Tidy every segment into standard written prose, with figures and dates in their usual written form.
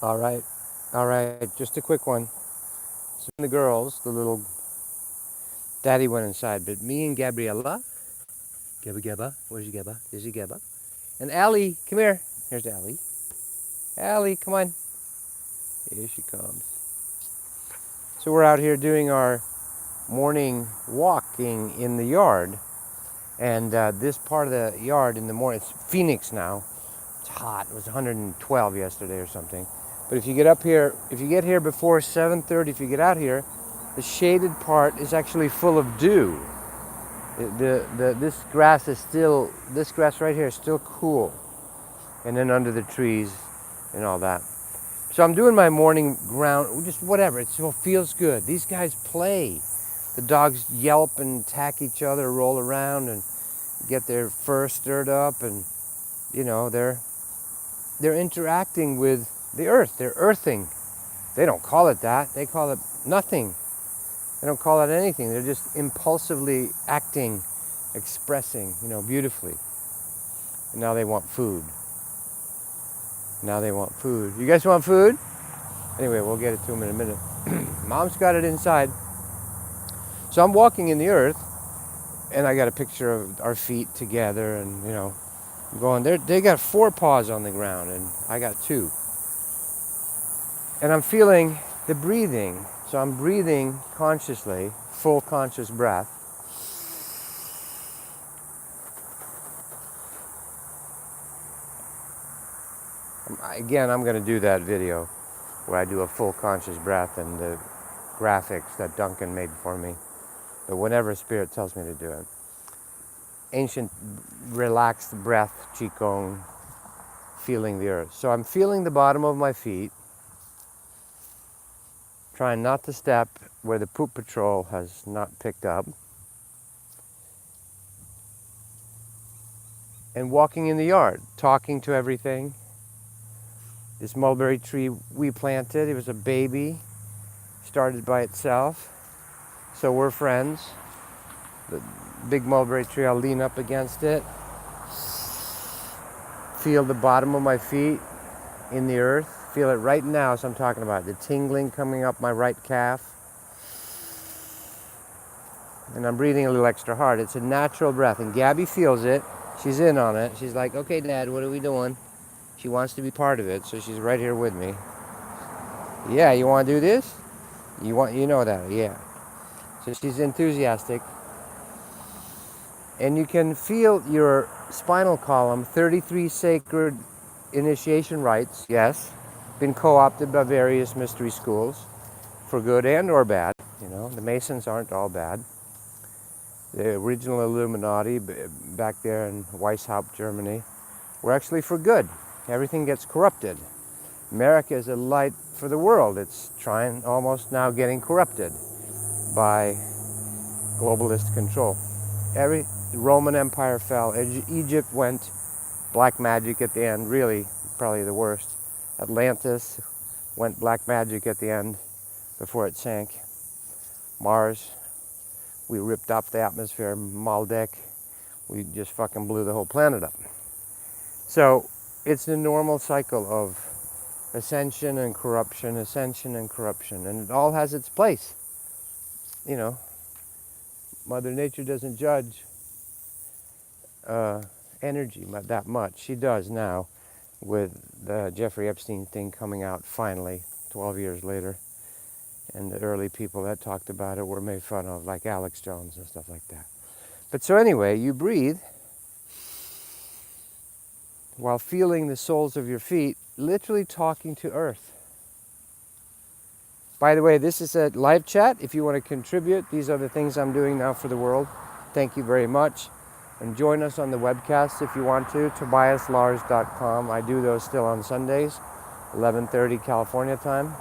All right, all right, just a quick one. So the girls, the little daddy went inside, but me and Gabriella, Gabba, where's Gabba? Is he Gabba? And Allie, come here. Here's Allie. Allie, come on. Here she comes. So we're out here doing our morning walking in the yard, and this part of the yard in the morning, it's Phoenix now. It's hot. It was 112 yesterday or something. But if you get up here, if you get here before 7:30, if you get out here, the shaded part is actually full of dew. This grass is still, this grass right here is still cool. And then under the trees and all that. So I'm doing my morning ground, just whatever, it still feels good. These guys play. The dogs yelp and attack each other, roll around and get their fur stirred up, and you know, they're interacting with the earth. They're earthing. They don't call it that. They call it nothing. They don't call it anything. They're just impulsively acting, expressing, you know, beautifully. And now they want food. Now they want food. You guys want food? Anyway, we'll get it to them in a minute. Mom's got it inside. So I'm walking in the earth, and I got a picture of our feet together, and you know, I'm going. They got 4 paws on the ground, and I got 2. And I'm feeling the breathing. So I'm breathing consciously, full conscious breath. Again, I'm going to do that video where I do a full conscious breath and the graphics that Duncan made for me. But whenever Spirit tells me to do it. Ancient relaxed breath, Qigong, feeling the earth. So I'm feeling the bottom of my feet, trying not to step where the poop patrol has not picked up, and walking in the yard, talking to everything. This mulberry tree we planted, it was a baby, started by itself, so we're friends. The big mulberry tree, I'll lean up against it, feel the bottom of my feet in the earth, feel it right now as I'm talking about it. The tingling coming up my right calf. And I'm breathing a little extra hard. It's a natural breath, and Gabby feels it. She's in on it. She's like, okay, Dad, what are we doing? She wants to be part of it, so she's right here with me. Yeah, you want to do this? You know that, yeah. So she's enthusiastic. And you can feel your spinal column, 33 sacred initiation rites, yes, been co-opted by various mystery schools for good and or bad. You know, the Masons aren't all bad. The original Illuminati back there in Weishaupt, Germany, were actually for good. Everything gets corrupted. America is a light for the world. It's trying, almost now getting corrupted by globalist control. Every Roman Empire fell. Egypt went black magic at the end, really, probably the worst. Atlantis went black magic at the end before it sank. Mars, we ripped off the atmosphere. Maldek, we just fucking blew the whole planet up. So it's the normal cycle of ascension and corruption, and it all has its place. You know, Mother Nature doesn't judge energy that much. She does now with the Jeffrey Epstein thing coming out finally, 12 years later. And the early people that talked about it were made fun of, like Alex Jones and stuff like that. But so anyway, you breathe while feeling the soles of your feet, literally talking to Earth. By the way, this is a live chat. If you want to contribute, these are the things I'm doing now for the world. Thank you very much. And join us on the webcast if you want to, tobiaslars.com. I do those still on Sundays, 11:30 California time,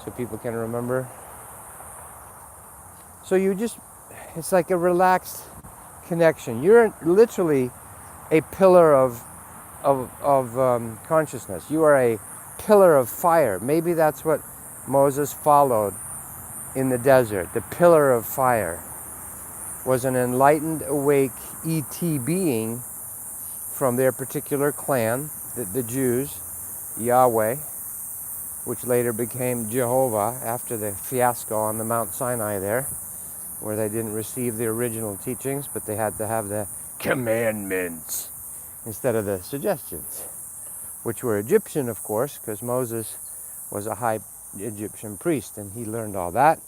so people can remember. So you just, it's like a relaxed connection. You're literally a pillar of consciousness. You are a pillar of fire. Maybe that's what Moses followed in the desert. The pillar of fire was an enlightened, awake ET being from their particular clan, the Jews, Yahweh. which later became Jehovah after the fiasco on the Mount Sinai there, where they didn't receive the original teachings, but they had to have the commandments instead of the suggestions, which were Egyptian, of course, because Moses was a high Egyptian priest, and he learned all that.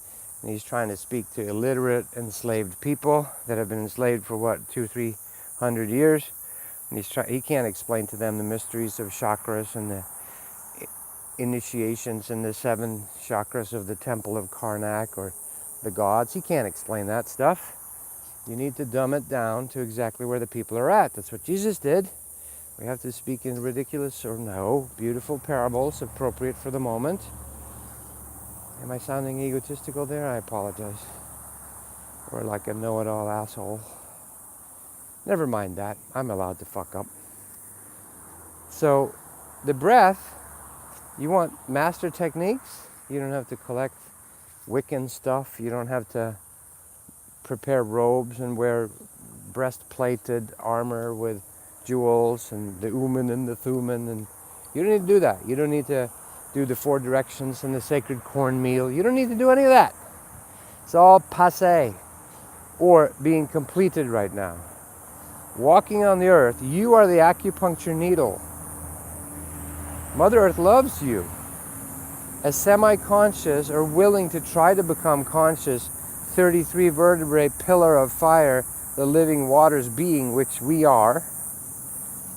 And he's trying to speak to illiterate, enslaved people that have been enslaved for what, 200-300 years. And he can't explain to them the mysteries of chakras and the initiations in the 7 chakras of the temple of Karnak or the gods. He can't explain that stuff. You need to dumb it down to exactly where the people are at. That's what Jesus did. We have to speak in ridiculous or beautiful parables appropriate for the moment. Am I sounding egotistical there? I apologize. Or like a know-it-all asshole. Never mind that. I'm allowed to fuck up. So, the breath, you want master techniques? You don't have to collect Wiccan stuff. You don't have to prepare robes and wear breastplated armor with jewels and the Uman and the Thuman. And you don't need to do that. You don't need to do the 4 directions and the sacred cornmeal. You don't need to do any of that. It's all passé or being completed right now. Walking on the earth, you are the acupuncture needle. Mother Earth loves you. As semi-conscious or willing to try to become conscious, 33 vertebrae pillar of fire, the living waters being, which we are.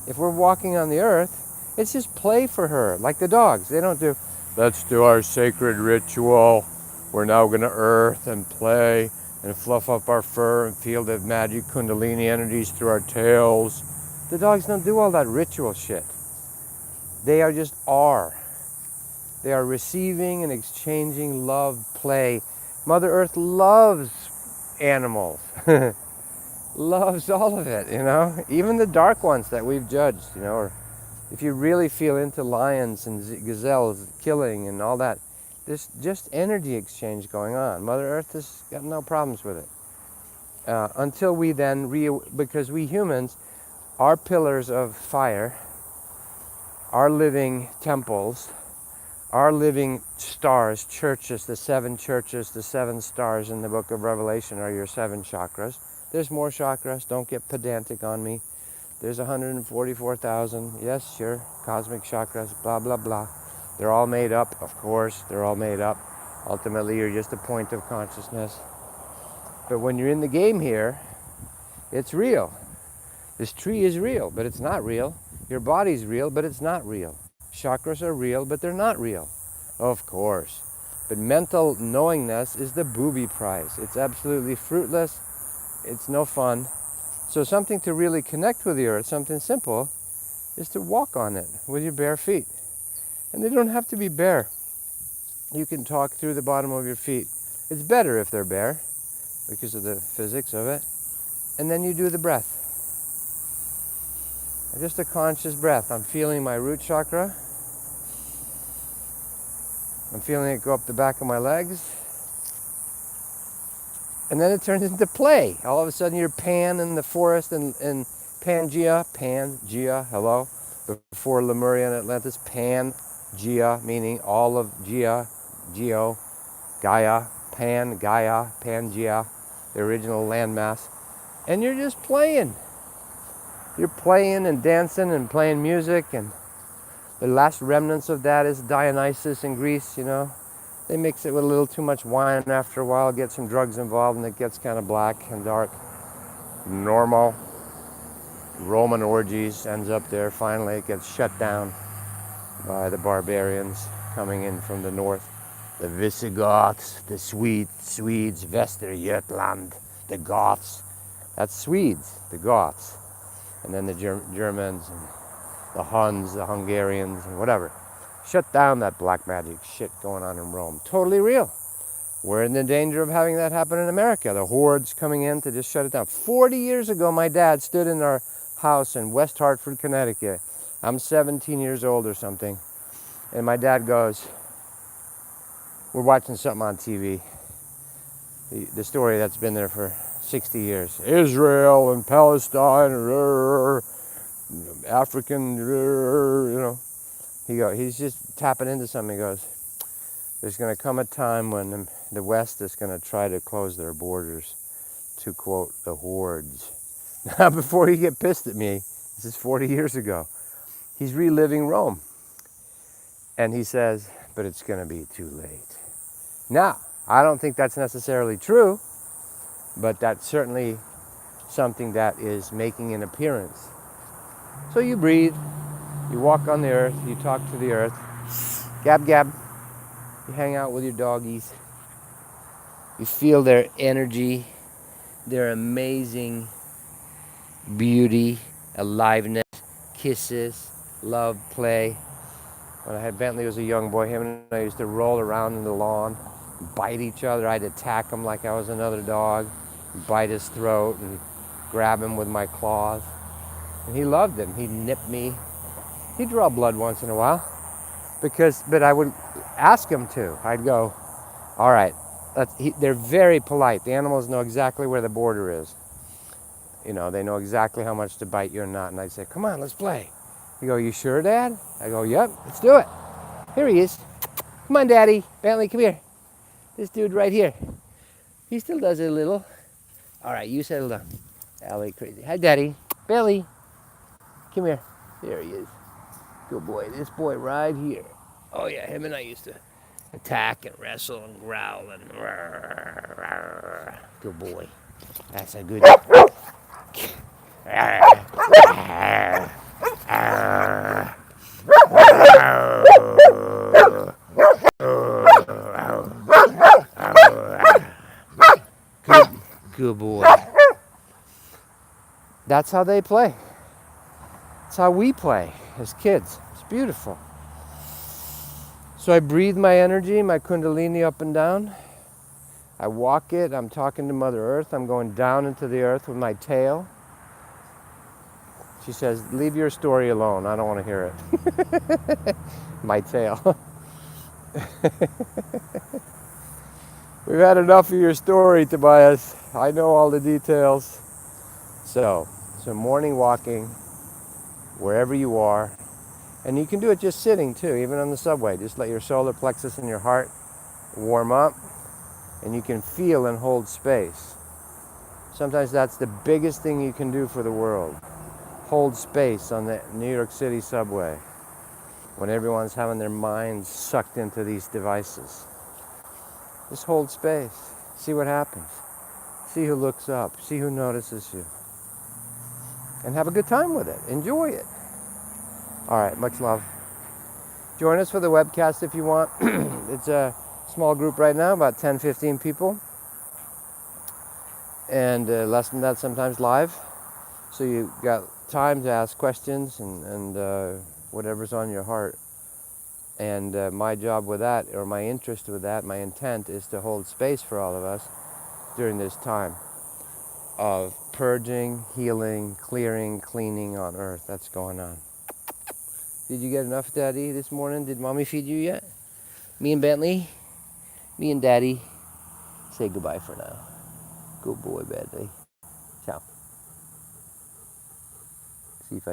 If we're walking on the earth, it's just play for her, like the dogs. They don't do, let's do our sacred ritual. We're now going to earth and play and fluff up our fur and feel the magic kundalini energies through our tails. The dogs don't do all that ritual shit. They are just are. They are receiving and exchanging love, play. Mother Earth loves animals. Loves all of it, even the dark ones that we've judged, or if you really feel into lions and gazelles killing and all that, there's just energy exchange going on. Mother Earth has got no problems with it. Until we then, because we humans, our pillars of fire, our living temples, our living stars, churches, the 7 churches, the 7 stars in the book of Revelation are your 7 chakras. There's more chakras, don't get pedantic on me. There's 144,000, yes, sure, cosmic chakras, blah, blah, blah. They're all made up, of course, they're all made up. Ultimately, you're just a point of consciousness. But when you're in the game here, it's real. This tree is real, but it's not real. Your body's real, but it's not real. Chakras are real, but they're not real. Of course. But mental knowingness is the booby prize. It's absolutely fruitless. It's no fun. So something to really connect with the earth, something simple, is to walk on it with your bare feet. And they don't have to be bare. You can talk through the bottom of your feet. It's better if they're bare because of the physics of it. And then you do the breath. Just a conscious breath. I'm feeling my root chakra. I'm feeling it go up the back of my legs. And then it turns into play. All of a sudden you're Pan in the forest and Pangea, hello. Before Lemuria and Atlantis, Pangea, meaning all of Geo, Gaia, Pangea, the original landmass. And you're just playing. You're playing and dancing and playing music, and the last remnants of that is Dionysus in Greece, They mix it with a little too much wine after a while, get some drugs involved, and it gets kind of black and dark. Normal Roman orgies ends up there. Finally, it gets shut down by the barbarians coming in from the north. The Visigoths, the Swedes, Västergötland, the Goths. That's Swedes, the Goths. And then the Germans and the Huns, the Hungarians, and whatever. Shut down that black magic shit going on in Rome. Totally real. We're in the danger of having that happen in America. The hordes coming in to just shut it down. 40 years ago, my dad stood in our house in West Hartford, Connecticut. I'm 17 years old or something. And my dad goes, we're watching something on TV. The story that's been there for 60 years. Israel and Palestine, African, He's just tapping into something. He goes, there's going to come a time when the West is going to try to close their borders to, quote, the hordes. Now, before you get pissed at me, this is 40 years ago, he's reliving Rome. And he says, but it's going to be too late. Now, I don't think that's necessarily true, but that's certainly something that is making an appearance. So you breathe, you walk on the earth, you talk to the earth, gab gab, you hang out with your doggies, you feel their energy, their amazing beauty, aliveness, kisses, love, play. When I had Bentley was a young boy, him and I used to roll around in the lawn, bite each other. I'd attack him like I was another dog, bite his throat and grab him with my claws. And he loved it. He'd nip me. He'd draw blood once in a while, but I would ask him to. I'd go, all right, they're very polite. The animals know exactly where the border is. You know, they know exactly how much to bite you or not. And I'd say, come on, let's play. You go, you sure, Dad? I go, yep, let's do it. Here he is. Come on, Daddy. Bentley, come here. This dude right here. He still does it a little. All right, you settle down. Allie, crazy. Hi, Daddy. Billy. Come here. There he is. Good boy. This boy right here. Oh, yeah, him and I used to attack and wrestle and growl and... Good boy. That's a good... Good boy. That's how they play. That's how we play as kids. It's beautiful. So I breathe my energy, my kundalini up and down. I walk it. I'm talking to Mother Earth. I'm going down into the earth with my tail. She says, leave your story alone. I don't want to hear it. My tail. We've had enough of your story, Tobias. I know all the details. So morning walking, wherever you are. And you can do it just sitting too, even on the subway. Just let your solar plexus and your heart warm up. And you can feel and hold space. Sometimes that's the biggest thing you can do for the world. Hold space on the New York City subway when everyone's having their minds sucked into these devices. Just hold space. See what happens. See who looks up. See who notices you. And have a good time with it. Enjoy it. All right, much love. Join us for the webcast if you want. It's a small group right now, about 10, 15 people. And less than that sometimes live. So you got time to ask questions and whatever's on your heart. And my job with that, or my interest with that, my intent is to hold space for all of us during this time of purging, healing, clearing, cleaning on earth. That's going on. Did you get enough, Daddy, this morning? Did Mommy feed you yet? Me and Bentley, me and Daddy, say goodbye for now. Good boy, Bentley. Ciao. See if I